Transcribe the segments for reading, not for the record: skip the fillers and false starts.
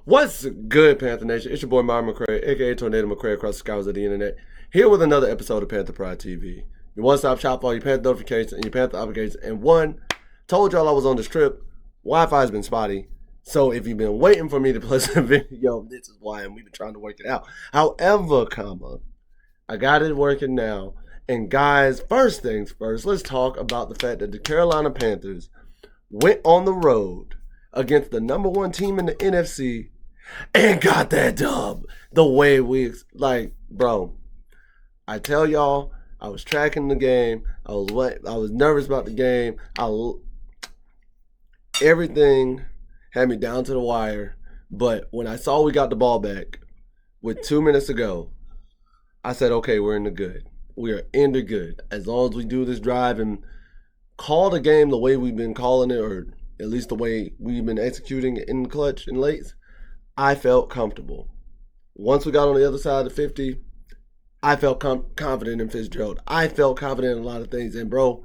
What's good, Panther Nation? It's your boy Myron McRae, aka Tornado McRae across the skies of the internet, here with another episode of Panther Pride TV. Your one-stop shop for all your Panther notifications and your Panther obligations. And told y'all I was on this trip. Wi-Fi's been spotty. So if you've been waiting for me to post a video, this is why, and we've been trying to work it out. However, I got it working now. And guys, first things first, let's talk about the fact that the Carolina Panthers went on the road against the number one team in the NFC and got that dub the way bro. I tell y'all, I was tracking the game. I was nervous about the game. Everything had me down to the wire. But when I saw we got the ball back with 2 minutes to go, I said, okay, we're in the good. We are in the good. As long as we do this drive and call the game the way we've been calling it, or at least the way we've been executing it in clutch and late, I felt comfortable. Once we got on the other side of 50, I felt confident in Fitzgerald. I felt confident in a lot of things. And, bro,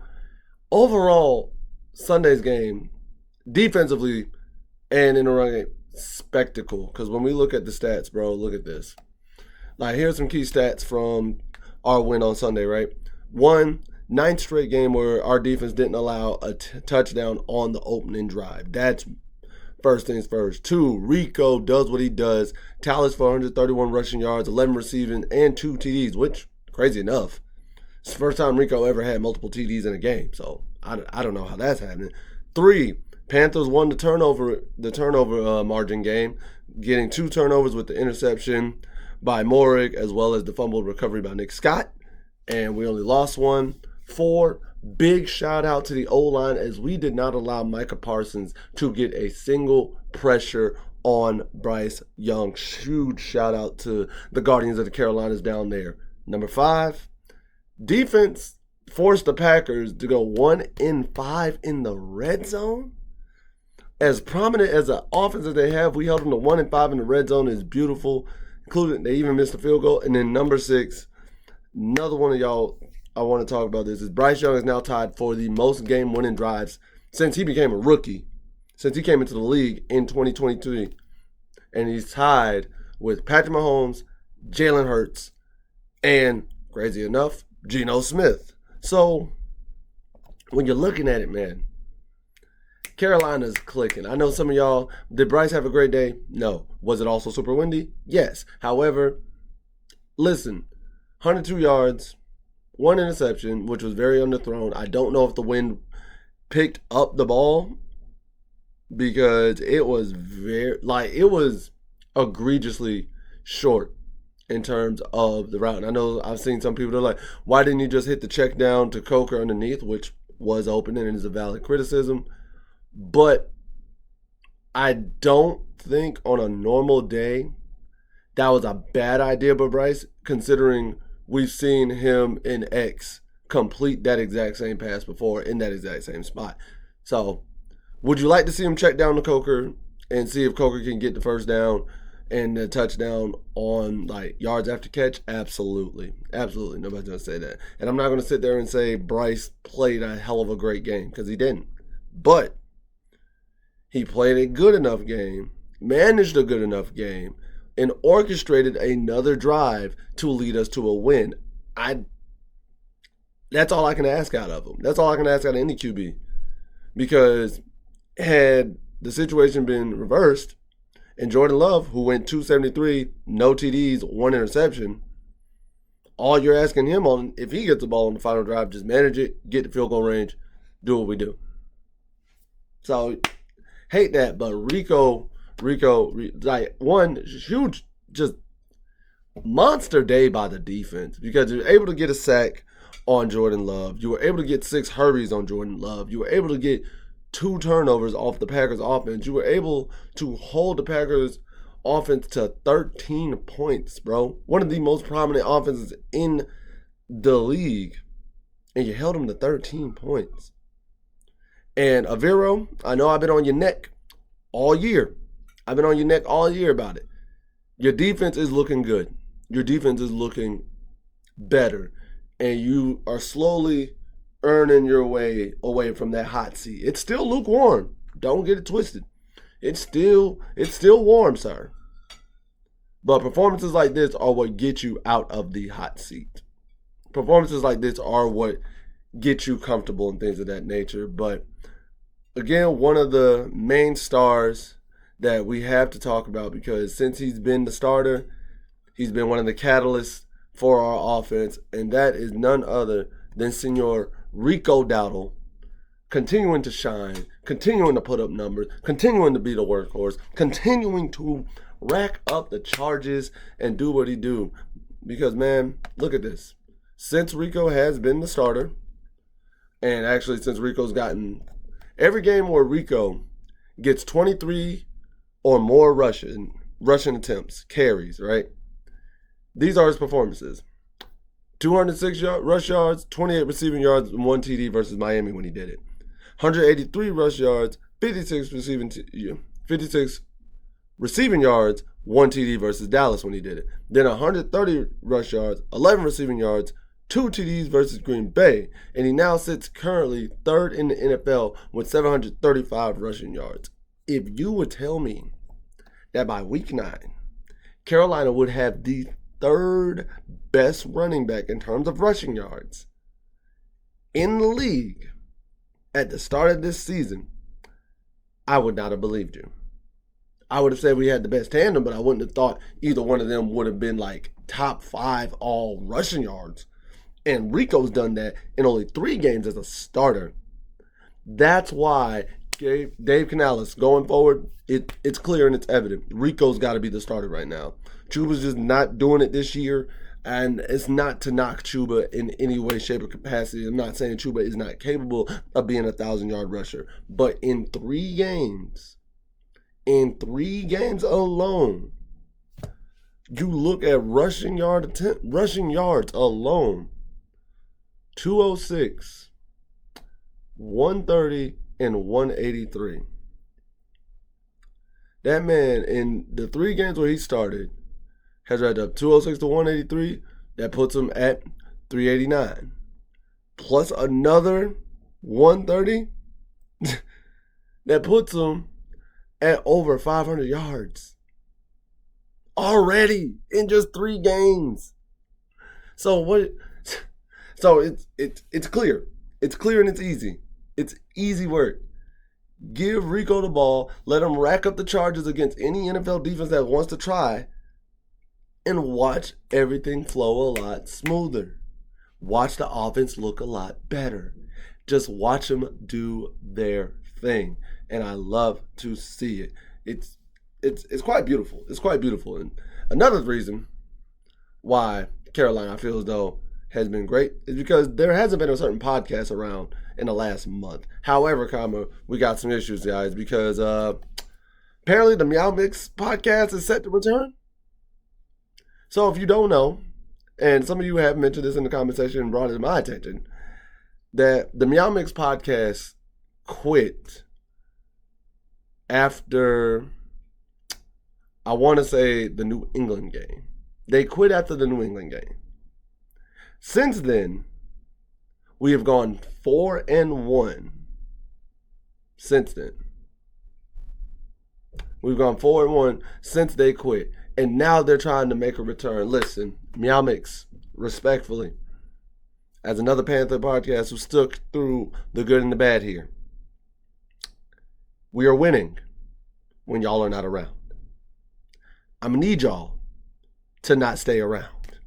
overall, Sunday's game, defensively and in the run game, spectacle. Because when we look at the stats, bro, look at this. Here's some key stats from our win on Sunday, right? 1, 9th straight game where our defense didn't allow a touchdown on the opening drive. That's first things first. 2, Rico does what he does. Tallies for 131 rushing yards, 11 receiving, and 2 TDs, which, crazy enough, it's the first time Rico ever had multiple TDs in a game. So I don't know how that's happening. 3, Panthers won the turnover margin game, getting 2 turnovers with the interception by Morick, as well as the fumbled recovery by Nick Scott. And we only lost 1. 4, big shout out to the O-line, as we did not allow Micah Parsons to get a single pressure on Bryce Young. Huge shout out to the Guardians of the Carolinas down there. Number 5, defense forced the Packers to go 1-5 in the red zone. As prominent as an offense that they have, we held them to 1-5 in the red zone is beautiful. Including, they even missed a field goal. And then number 6, another one of y'all, I want to talk about this, is Bryce Young is now tied for the most game-winning drives since he became a rookie, since he came into the league in 2023. And he's tied with Patrick Mahomes, Jalen Hurts, and, crazy enough, Geno Smith. So, when you're looking at it, man, Carolina's clicking. I know some of y'all, did Bryce have a great day? No. Was it also super windy? Yes. However, listen, 102 yards, 1 interception, which was very underthrown. I don't know if the wind picked up the ball because it was it was egregiously short in terms of the route. And I know I've seen some people that are like, why didn't you just hit the check down to Coker underneath, which was open and is a valid criticism. But I don't think on a normal day that was a bad idea by Bryce, considering we've seen him in X complete that exact same pass before in that exact same spot. So, would you like to see him check down to Coker and see if Coker can get the first down and the touchdown on yards after catch? Absolutely. Absolutely. Nobody's going to say that. And I'm not going to sit there and say Bryce played a hell of a great game, because he didn't. But he played a good enough game, managed a good enough game, and orchestrated another drive to lead us to a win. That's all I can ask out of him. That's all I can ask out of any QB. Because had the situation been reversed, and Jordan Love, who went 273, no TDs, 1 interception, all you're asking him on, if he gets the ball on the final drive, just manage it, get the field goal range, do what we do. So, hate that, but Rico, one huge, just monster day by the defense, because you're able to get a sack on Jordan Love. You were able to get 6 hurries on Jordan Love. You were able to get 2 turnovers off the Packers offense. You were able to hold the Packers offense to 13 points, bro. One of the most prominent offenses in the league, and you held them to 13 points. And Avero, I know I've been on your neck all year. I've been on your neck all year about it. Your defense is looking good. Your defense is looking better. And you are slowly earning your way away from that hot seat. It's still lukewarm. Don't get it twisted. It's still warm, sir. But performances like this are what get you out of the hot seat. Performances like this are what get you comfortable and things of that nature. But again, one of the main stars that we have to talk about, because since he's been the starter, he's been one of the catalysts for our offense, and that is none other than Senor Rico Dowdle, continuing to shine, continuing to put up numbers, continuing to be the workhorse, continuing to rack up the charges and do what he do. Because, man, look at this. Since Rico has been the starter, and actually since Rico's gotten every game where Rico gets 23 or more rushing attempts, carries, right? These are his performances. 206 rush yards, 28 receiving yards, and 1 TD versus Miami when he did it. 183 rush yards, 56 receiving yards, 1 TD versus Dallas when he did it. Then 130 rush yards, 11 receiving yards, 2 TDs versus Green Bay. And he now sits currently third in the NFL with 735 rushing yards. If you would tell me that by week 9, Carolina would have the third best running back in terms of rushing yards in the league at the start of this season, I would not have believed you. I would have said we had the best tandem, but I wouldn't have thought either one of them would have been like top 5 all rushing yards. And Rico's done that in only 3 games as a starter. That's why Dave Canales, going forward, it's clear and it's evident. Rico's got to be the starter right now. Chuba's just not doing it this year, and it's not to knock Chuba in any way, shape, or capacity. I'm not saying Chuba is not capable of being a 1,000-yard rusher, but in 3 games alone, you look at rushing yards alone, 206, 130, and 183. That man, in the 3 games where he started, has racked up 206 to 183. That puts him at 389. Plus another 130. That puts him at over 500 yards. Already in just 3 games. So what? So it's clear. It's clear and it's easy. It's easy work. Give Rico the ball. Let him rack up the charges against any NFL defense that wants to try. And watch everything flow a lot smoother. Watch the offense look a lot better. Just watch them do their thing. And I love to see it. It's quite beautiful. It's quite beautiful. And another reason why Carolina, I feel as though, has been great is because there hasn't been a certain podcast around in the last month. However, we got some issues, guys, because apparently the Meow Mix podcast is set to return. So if you don't know, and some of you have mentioned this in the comment section and brought it to my attention, that the Meow Mix podcast quit after, I want to say, the New England game. They quit after the New England game. Since then, we have gone 4-1. Since then. We've gone 4-1 since they quit. And now they're trying to make a return. Listen, Meow Mix, respectfully, as another Panther podcast who stuck through the good and the bad here, we are winning when y'all are not around. I'm going to need y'all to not stay around.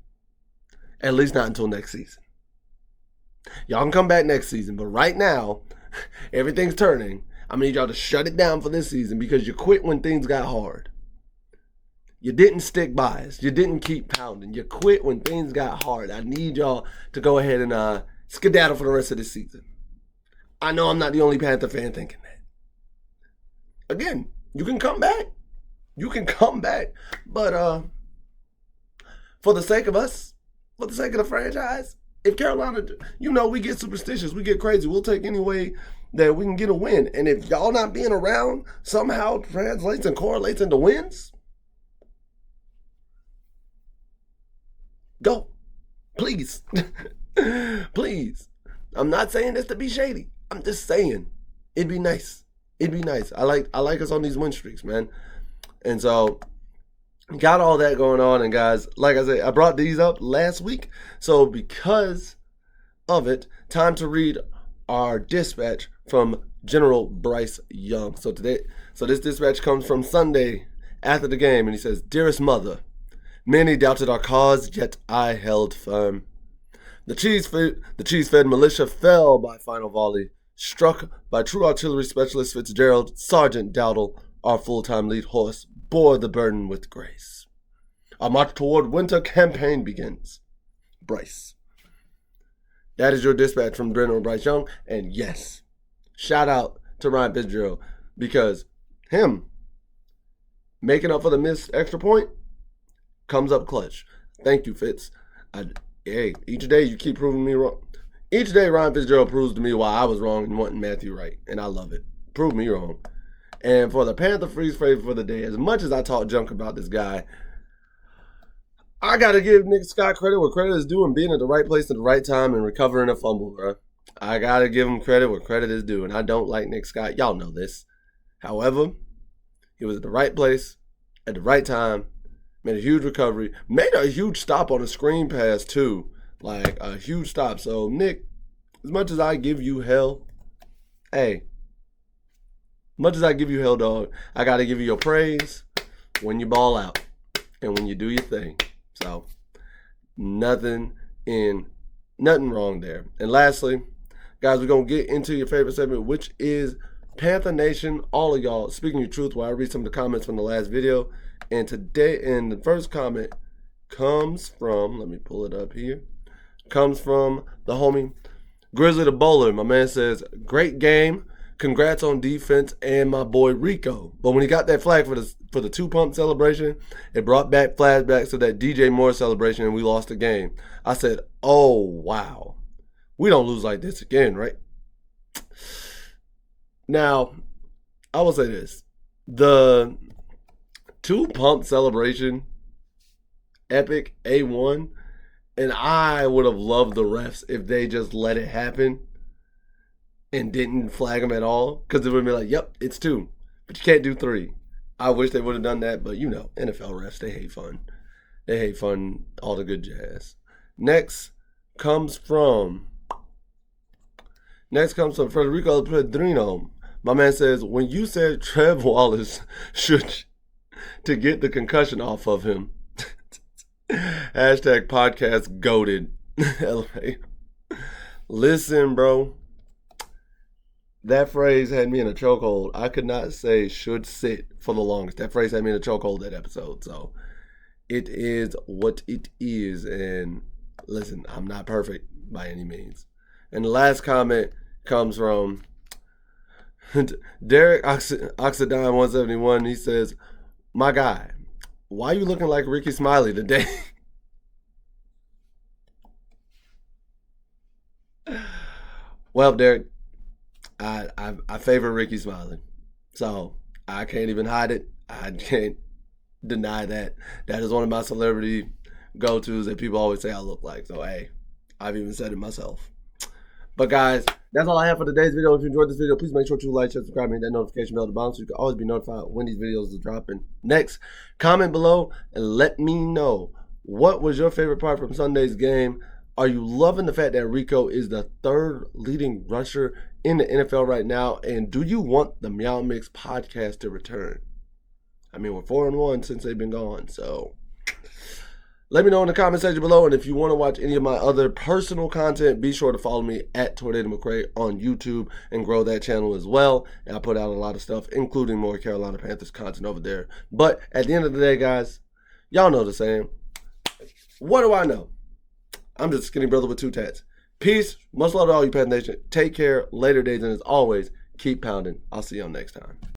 At least not until next season. Y'all can come back next season, but right now, everything's turning. I'm going to need y'all to shut it down for this season because you quit when things got hard. You didn't stick by us. You didn't keep pounding. You quit when things got hard. I need y'all to go ahead and skedaddle for the rest of this season. I know I'm not the only Panther fan thinking that. Again, you can come back. You can come back. But for the sake of us, for the sake of the franchise, if Carolina, we get superstitious, we get crazy, we'll take any way that we can get a win. And if y'all not being around somehow translates and correlates into wins, go. Please. Please. I'm not saying this to be shady. I'm just saying it'd be nice It'd be nice. I like us on these win streaks, man. And so got all that going on. And guys, like I said, I brought these up last week. So because of it, time to read our dispatch from General Bryce Young. So this dispatch comes from Sunday after the game, and he says, "Dearest mother, many doubted our cause, yet I held firm. The cheese-fed militia fell by final volley, struck by true artillery specialist Fitzgerald. Sergeant Dowdle, our full-time lead horse, bore the burden with grace. Our march toward winter campaign begins. Bryce." That is your dispatch from General Bryce Young. And yes, shout out to Ryan Fitzgerald, because him making up for the missed extra point comes up clutch. Thank you, Fitz. Hey, each day you keep proving me wrong. Each day Ryan Fitzgerald proves to me why I was wrong and wanting Matthew right. And I love it. Prove me wrong. And for the Panther Freeze phrase for the day, as much as I talk junk about this guy, I got to give Nick Scott credit where credit is due, and being at the right place at the right time and recovering a fumble, bro. I got to give him credit where credit is due, and I don't like Nick Scott. Y'all know this. However, he was at the right place at the right time, made a huge recovery, made a huge stop on a screen pass too, like a huge stop. So, Nick, as much as I give you hell, hey, much as I give you hell, dog, I got to give you your praise when you ball out and when you do your thing. So, nothing wrong there. And lastly, guys, we're going to get into your favorite segment, which is Panther Nation. All of y'all, speaking your truth, while I read some of the comments from the last video. And today, and the first comment comes from, let me pull it up here, comes from the homie Grizzly the Bowler. My man says, "Great game. Congrats on defense and my boy Rico." But when he got that flag for the two-pump celebration, it brought back flashbacks to that DJ Moore celebration, and we lost the game. I said, "Oh, wow. We don't lose like this again, right?" Now, I will say this. The two-pump celebration, epic, A1, and I would have loved the refs if they just let it happen and didn't flag them at all, because it would be like, yep, it's two, but you can't do three. I wish they would have done that, but you know, NFL refs, they hate fun. They hate fun, all the good jazz. Next comes from Rico Dowdle. My man says, "When you said Trev Wallace should to get the concussion off of him, hashtag podcast goated." Listen, bro. That phrase had me in a chokehold. I could not say "should sit" for the longest. That phrase had me in a chokehold that episode. So it is what it is. And listen, I'm not perfect by any means. And the last comment comes from Derek Oxidine 171. He says, "My guy, why you looking like Ricky Smiley today?" Well, Derek, I favor Ricky Smiley, so I can't even hide it. I can't deny that. That is one of my celebrity go-tos that people always say I look like. So hey, I've even said it myself. But guys, that's all I have for today's video. If you enjoyed this video, please make sure to like, share, subscribe, and hit that notification bell at the bottom so you can always be notified when these videos are dropping. Next, comment below and let me know, what was your favorite part from Sunday's game? Are you loving the fact that Rico is the third leading rusher in the NFL right now? And do you want the Meow Mix podcast to return? I mean, we're 4-1 since they've been gone, so let me know in the comment section below. And if you want to watch any of my other personal content, be sure to follow me at Tornado McRae on YouTube and grow that channel as well. And I put out a lot of stuff, including more Carolina Panthers content over there. But at the end of the day, guys, y'all know the saying. What do I know? I'm just a skinny brother with two tats. Peace. Much love to all you Panther Nation. Take care. Later days. And as always, keep pounding. I'll see y'all next time.